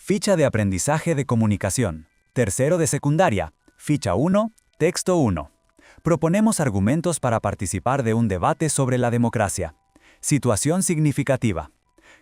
Ficha de aprendizaje de comunicación. Tercero de secundaria. Ficha 1, texto 1. Proponemos argumentos para participar de un debate sobre la democracia. Situación significativa.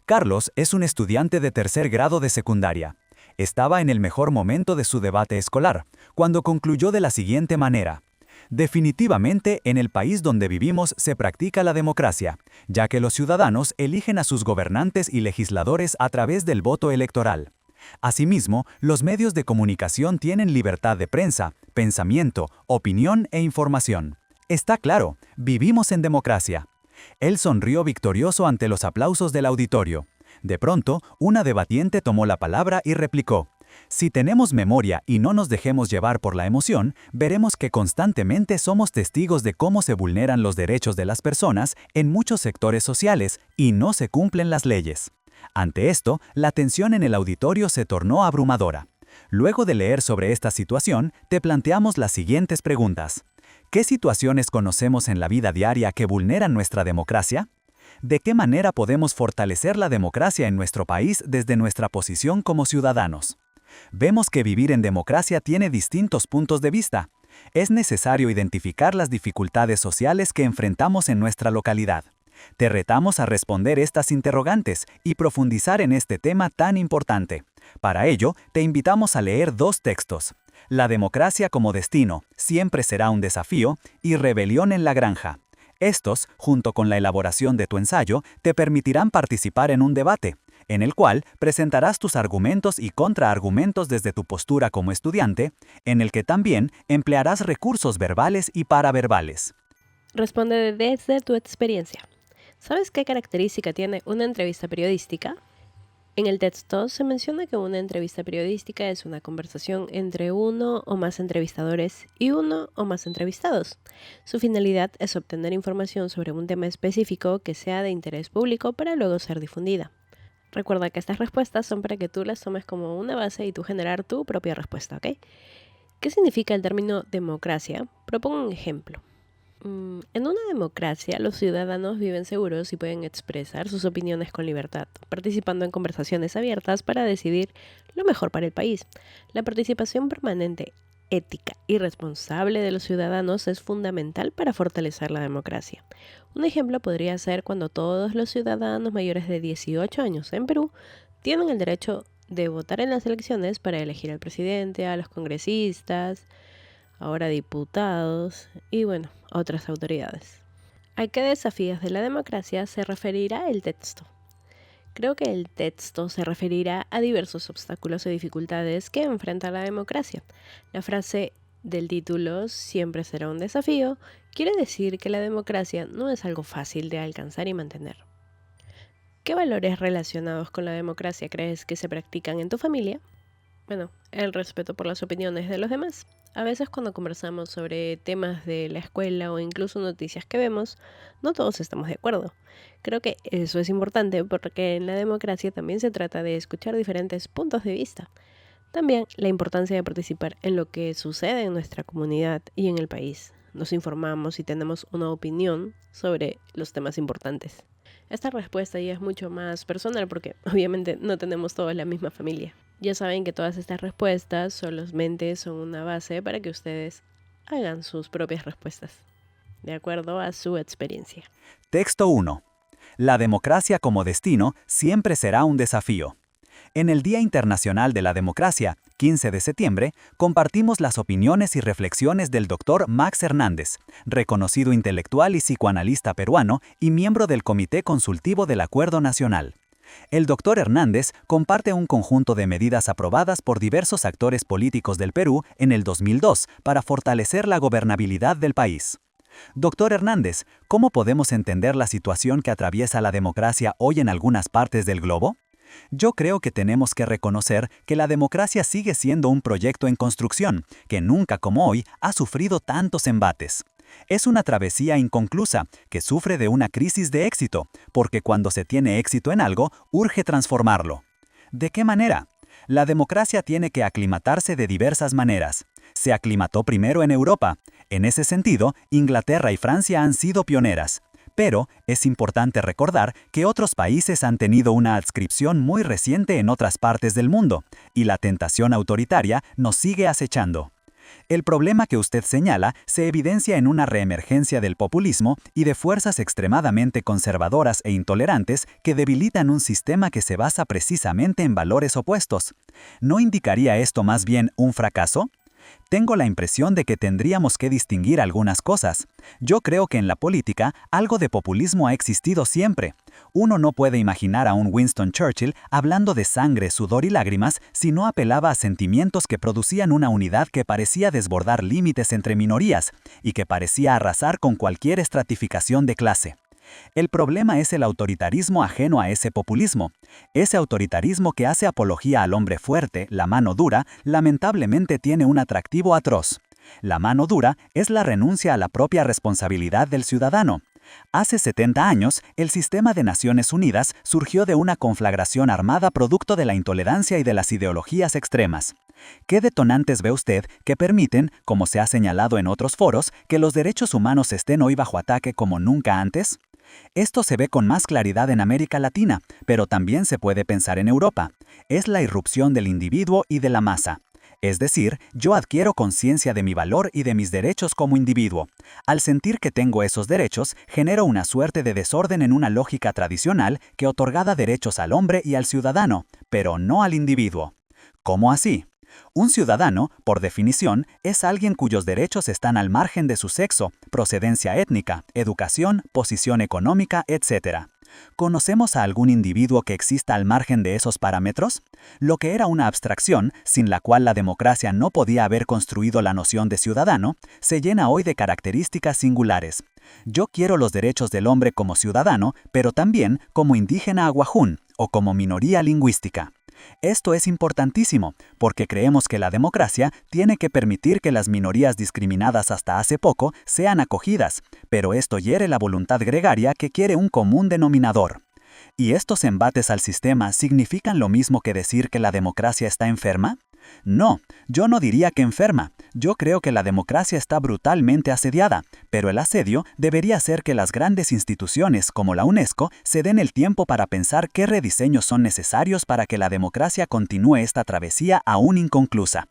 Carlos es un estudiante de tercer grado de secundaria. Estaba en el mejor momento de su debate escolar, cuando concluyó de la siguiente manera. Definitivamente, en el país donde vivimos se practica la democracia, ya que los ciudadanos eligen a sus gobernantes y legisladores a través del voto electoral. Asimismo, los medios de comunicación tienen libertad de prensa, pensamiento, opinión e información. Está claro, vivimos en democracia. Él sonrió victorioso ante los aplausos del auditorio. De pronto, una debatiente tomó la palabra y replicó: si tenemos memoria y no nos dejemos llevar por la emoción, veremos que constantemente somos testigos de cómo se vulneran los derechos de las personas en muchos sectores sociales y no se cumplen las leyes. Ante esto, la tensión en el auditorio se tornó abrumadora. Luego de leer sobre esta situación, te planteamos las siguientes preguntas. ¿Qué situaciones conocemos en la vida diaria que vulneran nuestra democracia? ¿De qué manera podemos fortalecer la democracia en nuestro país desde nuestra posición como ciudadanos? Vemos que vivir en democracia tiene distintos puntos de vista. Es necesario identificar las dificultades sociales que enfrentamos en nuestra localidad. Te retamos a responder estas interrogantes y profundizar en este tema tan importante. Para ello, te invitamos a leer dos textos: La democracia como destino, siempre será un desafío, y Rebelión en la granja. Estos, junto con la elaboración de tu ensayo, te permitirán participar en un debate, en el cual presentarás tus argumentos y contraargumentos desde tu postura como estudiante, en el que también emplearás recursos verbales y paraverbales. Responde desde tu experiencia. ¿Sabes qué característica tiene una entrevista periodística? En el texto se menciona que una entrevista periodística es una conversación entre uno o más entrevistadores y uno o más entrevistados. Su finalidad es obtener información sobre un tema específico que sea de interés público para luego ser difundida. Recuerda que estas respuestas son para que tú las tomes como una base y tú generar tu propia respuesta, ¿ok? ¿Qué significa el término democracia? Propongo un ejemplo. En una democracia, los ciudadanos viven seguros y pueden expresar sus opiniones con libertad, participando en conversaciones abiertas para decidir lo mejor para el país. La participación permanente, ética y responsable de los ciudadanos es fundamental para fortalecer la democracia. Un ejemplo podría ser cuando todos los ciudadanos mayores de 18 años en Perú tienen el derecho de votar en las elecciones para elegir al presidente, a los congresistas, ahora diputados y otras autoridades. ¿A qué desafíos de la democracia se referirá el texto? Creo que el texto se referirá a diversos obstáculos o dificultades que enfrenta la democracia. La frase del título, siempre será un desafío, quiere decir que la democracia no es algo fácil de alcanzar y mantener. ¿Qué valores relacionados con la democracia crees que se practican en tu familia? El respeto por las opiniones de los demás. A veces cuando conversamos sobre temas de la escuela o incluso noticias que vemos, no todos estamos de acuerdo. Creo que eso es importante porque en la democracia también se trata de escuchar diferentes puntos de vista. También la importancia de participar en lo que sucede en nuestra comunidad y en el país. Nos informamos y tenemos una opinión sobre los temas importantes. Esta respuesta ya es mucho más personal porque obviamente no tenemos todos la misma familia. Ya saben que todas estas respuestas solamente son una base para que ustedes hagan sus propias respuestas, de acuerdo a su experiencia. Texto 1. La democracia como destino siempre será un desafío. En el Día Internacional de la Democracia, 15 de septiembre, compartimos las opiniones y reflexiones del Dr. Max Hernández, reconocido intelectual y psicoanalista peruano y miembro del Comité Consultivo del Acuerdo Nacional. El Dr. Hernández comparte un conjunto de medidas aprobadas por diversos actores políticos del Perú en el 2002 para fortalecer la gobernabilidad del país. Dr. Hernández, ¿cómo podemos entender la situación que atraviesa la democracia hoy en algunas partes del globo? Yo creo que tenemos que reconocer que la democracia sigue siendo un proyecto en construcción, que nunca como hoy ha sufrido tantos embates. Es una travesía inconclusa, que sufre de una crisis de éxito, porque cuando se tiene éxito en algo, urge transformarlo. ¿De qué manera? La democracia tiene que aclimatarse de diversas maneras. Se aclimató primero en Europa. En ese sentido, Inglaterra y Francia han sido pioneras. Pero es importante recordar que otros países han tenido una adscripción muy reciente en otras partes del mundo, y la tentación autoritaria nos sigue acechando. El problema que usted señala se evidencia en una reemergencia del populismo y de fuerzas extremadamente conservadoras e intolerantes que debilitan un sistema que se basa precisamente en valores opuestos. ¿No indicaría esto más bien un fracaso? Tengo la impresión de que tendríamos que distinguir algunas cosas. Yo creo que en la política algo de populismo ha existido siempre. Uno no puede imaginar a un Winston Churchill hablando de sangre, sudor y lágrimas si no apelaba a sentimientos que producían una unidad que parecía desbordar límites entre minorías y que parecía arrasar con cualquier estratificación de clase. El problema es el autoritarismo ajeno a ese populismo. Ese autoritarismo que hace apología al hombre fuerte, la mano dura, lamentablemente tiene un atractivo atroz. La mano dura es la renuncia a la propia responsabilidad del ciudadano. Hace 70 años, el sistema de Naciones Unidas surgió de una conflagración armada producto de la intolerancia y de las ideologías extremas. ¿Qué detonantes ve usted que permiten, como se ha señalado en otros foros, que los derechos humanos estén hoy bajo ataque como nunca antes? Esto se ve con más claridad en América Latina, pero también se puede pensar en Europa. Es la irrupción del individuo y de la masa. Es decir, yo adquiero conciencia de mi valor y de mis derechos como individuo. Al sentir que tengo esos derechos, genero una suerte de desorden en una lógica tradicional que otorgaba derechos al hombre y al ciudadano, pero no al individuo. ¿Cómo así? Un ciudadano, por definición, es alguien cuyos derechos están al margen de su sexo, procedencia étnica, educación, posición económica, etc. ¿Conocemos a algún individuo que exista al margen de esos parámetros? Lo que era una abstracción, sin la cual la democracia no podía haber construido la noción de ciudadano, se llena hoy de características singulares. Yo quiero los derechos del hombre como ciudadano, pero también como indígena aguajún o como minoría lingüística. Esto es importantísimo, porque creemos que la democracia tiene que permitir que las minorías discriminadas hasta hace poco sean acogidas, pero esto hiere la voluntad gregaria que quiere un común denominador. ¿Y estos embates al sistema significan lo mismo que decir que la democracia está enferma? No, yo no diría que enferma. Yo creo que la democracia está brutalmente asediada, pero el asedio debería ser que las grandes instituciones como la UNESCO se den el tiempo para pensar qué rediseños son necesarios para que la democracia continúe esta travesía aún inconclusa.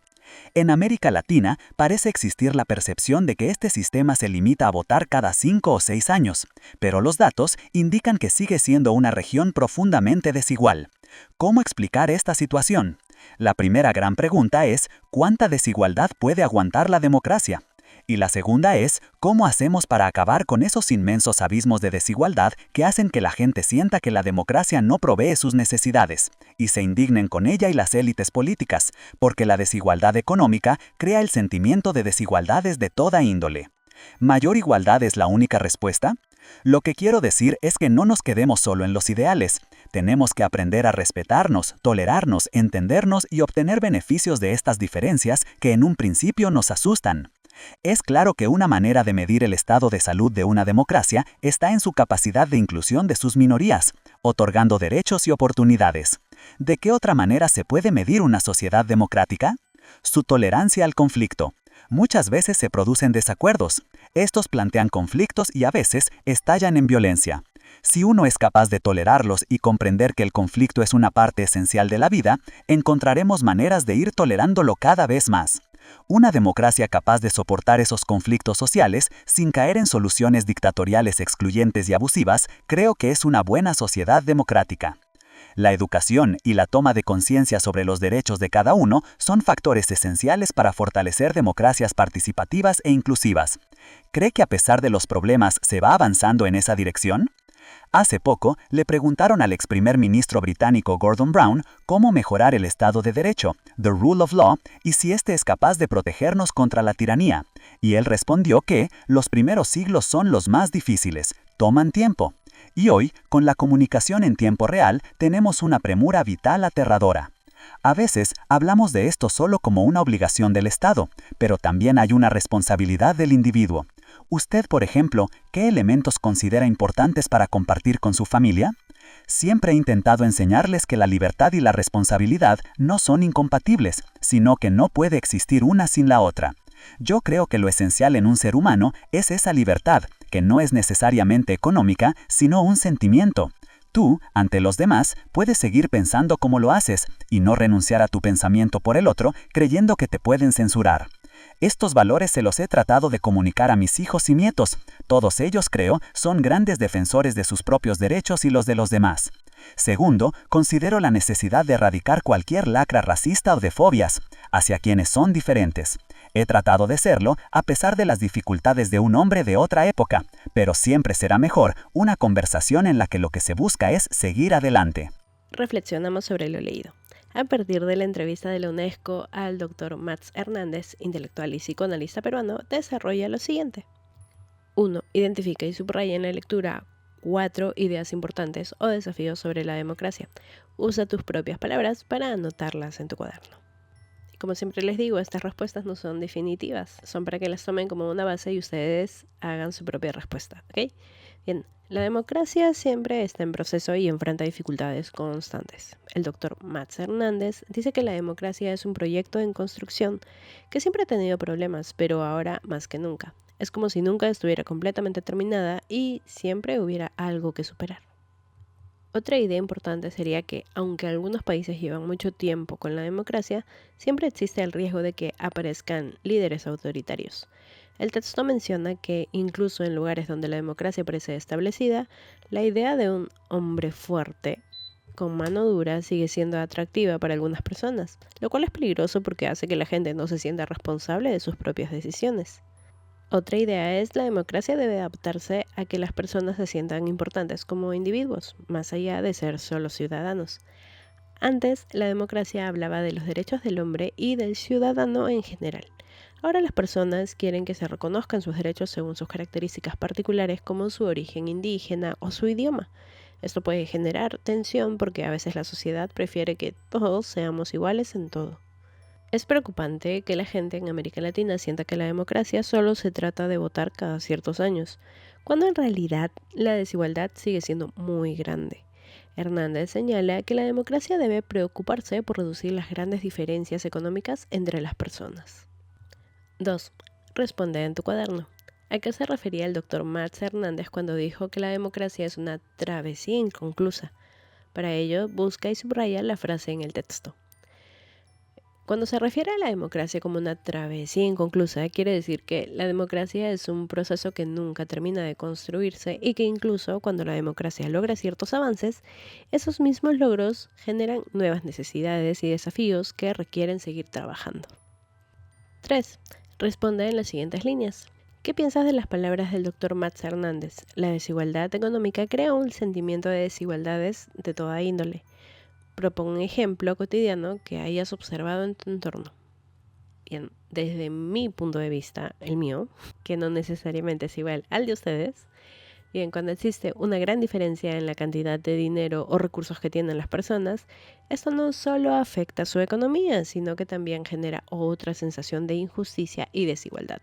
En América Latina parece existir la percepción de que este sistema se limita a votar cada 5 o 6 años, pero los datos indican que sigue siendo una región profundamente desigual. ¿Cómo explicar esta situación? La primera gran pregunta es, ¿cuánta desigualdad puede aguantar la democracia? Y la segunda es, ¿cómo hacemos para acabar con esos inmensos abismos de desigualdad que hacen que la gente sienta que la democracia no provee sus necesidades, y se indignen con ella y las élites políticas, porque la desigualdad económica crea el sentimiento de desigualdades de toda índole? ¿Mayor igualdad es la única respuesta? Lo que quiero decir es que no nos quedemos solo en los ideales. Tenemos que aprender a respetarnos, tolerarnos, entendernos y obtener beneficios de estas diferencias que en un principio nos asustan. Es claro que una manera de medir el estado de salud de una democracia está en su capacidad de inclusión de sus minorías, otorgando derechos y oportunidades. ¿De qué otra manera se puede medir una sociedad democrática? Su tolerancia al conflicto. Muchas veces se producen desacuerdos. Estos plantean conflictos y a veces estallan en violencia. Si uno es capaz de tolerarlos y comprender que el conflicto es una parte esencial de la vida, encontraremos maneras de ir tolerándolo cada vez más. Una democracia capaz de soportar esos conflictos sociales sin caer en soluciones dictatoriales excluyentes y abusivas, creo que es una buena sociedad democrática. La educación y la toma de conciencia sobre los derechos de cada uno son factores esenciales para fortalecer democracias participativas e inclusivas. ¿Cree que a pesar de los problemas se va avanzando en esa dirección? Hace poco le preguntaron al ex primer ministro británico Gordon Brown cómo mejorar el Estado de Derecho, the rule of law, y si éste es capaz de protegernos contra la tiranía. Y él respondió que los primeros siglos son los más difíciles, toman tiempo. Y hoy, con la comunicación en tiempo real, tenemos una premura vital aterradora. A veces hablamos de esto solo como una obligación del Estado, pero también hay una responsabilidad del individuo. Usted, por ejemplo, ¿qué elementos considera importantes para compartir con su familia? Siempre he intentado enseñarles que la libertad y la responsabilidad no son incompatibles, sino que no puede existir una sin la otra. Yo creo que lo esencial en un ser humano es esa libertad, que no es necesariamente económica, sino un sentimiento. Tú, ante los demás, puedes seguir pensando como lo haces y no renunciar a tu pensamiento por el otro, creyendo que te pueden censurar. Estos valores se los he tratado de comunicar a mis hijos y nietos. Todos ellos, creo, son grandes defensores de sus propios derechos y los de los demás. Segundo, considero la necesidad de erradicar cualquier lacra racista o de fobias hacia quienes son diferentes. He tratado de serlo a pesar de las dificultades de un hombre de otra época, pero siempre será mejor una conversación en la que lo que se busca es seguir adelante. Reflexionamos sobre lo leído. A partir de la entrevista de la UNESCO al Dr. Mats Hernández, intelectual y psicoanalista peruano, desarrolla lo siguiente. 1. Identifica y subraya en la lectura 4 ideas importantes o desafíos sobre la democracia. Usa tus propias palabras para anotarlas en tu cuaderno. Y como siempre les digo, estas respuestas no son definitivas, son para que las tomen como una base y ustedes hagan su propia respuesta, ¿ok? Bien, la democracia siempre está en proceso y enfrenta dificultades constantes. El doctor Mats Hernández dice que la democracia es un proyecto en construcción que siempre ha tenido problemas, pero ahora más que nunca. Es como si nunca estuviera completamente terminada y siempre hubiera algo que superar. Otra idea importante sería que, aunque algunos países llevan mucho tiempo con la democracia, siempre existe el riesgo de que aparezcan líderes autoritarios. El texto menciona que, incluso en lugares donde la democracia parece establecida, la idea de un hombre fuerte, con mano dura, sigue siendo atractiva para algunas personas, lo cual es peligroso porque hace que la gente no se sienta responsable de sus propias decisiones. Otra idea es la democracia debe adaptarse a que las personas se sientan importantes como individuos, más allá de ser solo ciudadanos. Antes, la democracia hablaba de los derechos del hombre y del ciudadano en general. Ahora las personas quieren que se reconozcan sus derechos según sus características particulares como su origen indígena o su idioma. Esto puede generar tensión porque a veces la sociedad prefiere que todos seamos iguales en todo. Es preocupante que la gente en América Latina sienta que la democracia solo se trata de votar cada ciertos años, cuando en realidad la desigualdad sigue siendo muy grande. Hernández señala que la democracia debe preocuparse por reducir las grandes diferencias económicas entre las personas. 2. Responde en tu cuaderno. ¿A qué se refería el doctor Mats Hernández cuando dijo que la democracia es una travesía inconclusa? Para ello, busca y subraya la frase en el texto. Cuando se refiere a la democracia como una travesía inconclusa, quiere decir que la democracia es un proceso que nunca termina de construirse y que incluso cuando la democracia logra ciertos avances, esos mismos logros generan nuevas necesidades y desafíos que requieren seguir trabajando. 3. Responde en las siguientes líneas. ¿Qué piensas de las palabras del Dr. Mats Hernández? La desigualdad económica crea un sentimiento de desigualdades de toda índole. Propon un ejemplo cotidiano que hayas observado en tu entorno. Bien, desde mi punto de vista, el mío, que no necesariamente es igual al de ustedes, bien, cuando existe una gran diferencia en la cantidad de dinero o recursos que tienen las personas, esto no solo afecta su economía, sino que también genera otra sensación de injusticia y desigualdad.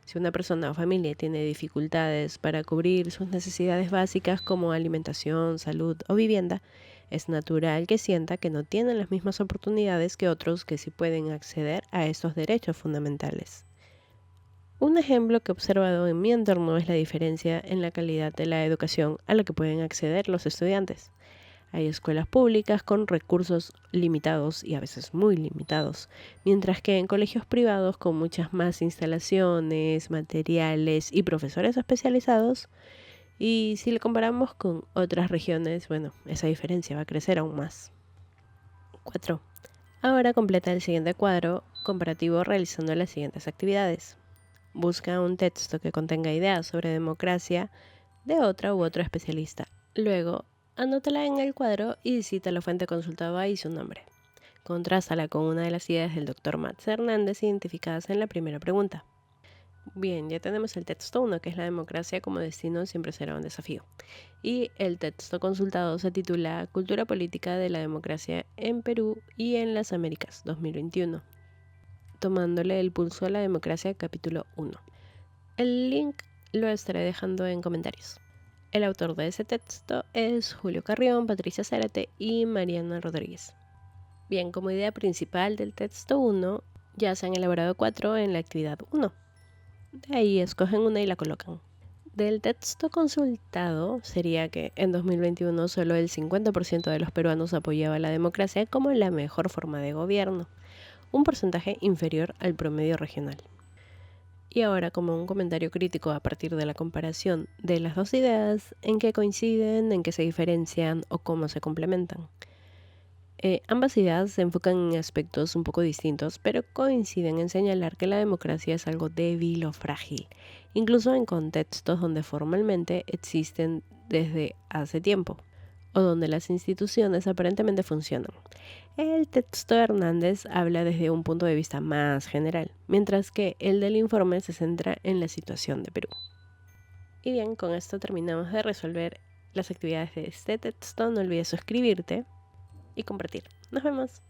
Si una persona o familia tiene dificultades para cubrir sus necesidades básicas como alimentación, salud o vivienda, es natural que sienta que no tienen las mismas oportunidades que otros que sí pueden acceder a estos derechos fundamentales. Un ejemplo que he observado en mi entorno es la diferencia en la calidad de la educación a la que pueden acceder los estudiantes. Hay escuelas públicas con recursos limitados y a veces muy limitados, mientras que en colegios privados con muchas más instalaciones, materiales y profesores especializados. Y si lo comparamos con otras regiones, bueno, esa diferencia va a crecer aún más. 4. Ahora completa el siguiente cuadro comparativo realizando las siguientes actividades. Busca un texto que contenga ideas sobre democracia de otra u otro especialista. Luego, anótala en el cuadro y cita la fuente consultada y su nombre. Contrástala con una de las ideas del Dr. Mats Hernández identificadas en la primera pregunta. Bien, ya tenemos el texto 1, que es la democracia como destino siempre será un desafío. Y el texto consultado se titula Cultura política de la democracia en Perú y en las Américas, 2021. Tomándole el pulso a la democracia, capítulo 1. El link lo estaré dejando en comentarios. El autor de ese texto es Julio Carrión, Patricia Zárate y Mariana Rodríguez. Bien, como idea principal del texto 1, Ya se han elaborado 4 en la actividad 1. De ahí escogen una y la colocan. Del texto consultado sería que en 2021 solo el 50% de los peruanos apoyaba la democracia como la mejor forma de gobierno, un porcentaje inferior al promedio regional. Y ahora, como un comentario crítico a partir de la comparación de las dos ideas, en qué coinciden, en qué se diferencian o cómo se complementan. Ambas ideas se enfocan en aspectos un poco distintos, pero coinciden en señalar que la democracia es algo débil o frágil, incluso en contextos donde formalmente existen desde hace tiempo, o donde las instituciones aparentemente funcionan. El texto de Hernández habla desde un punto de vista más general, mientras que el del informe se centra en la situación de Perú. Y bien, con esto terminamos de resolver las actividades de este texto. No olvides suscribirte y compartir. Nos vemos.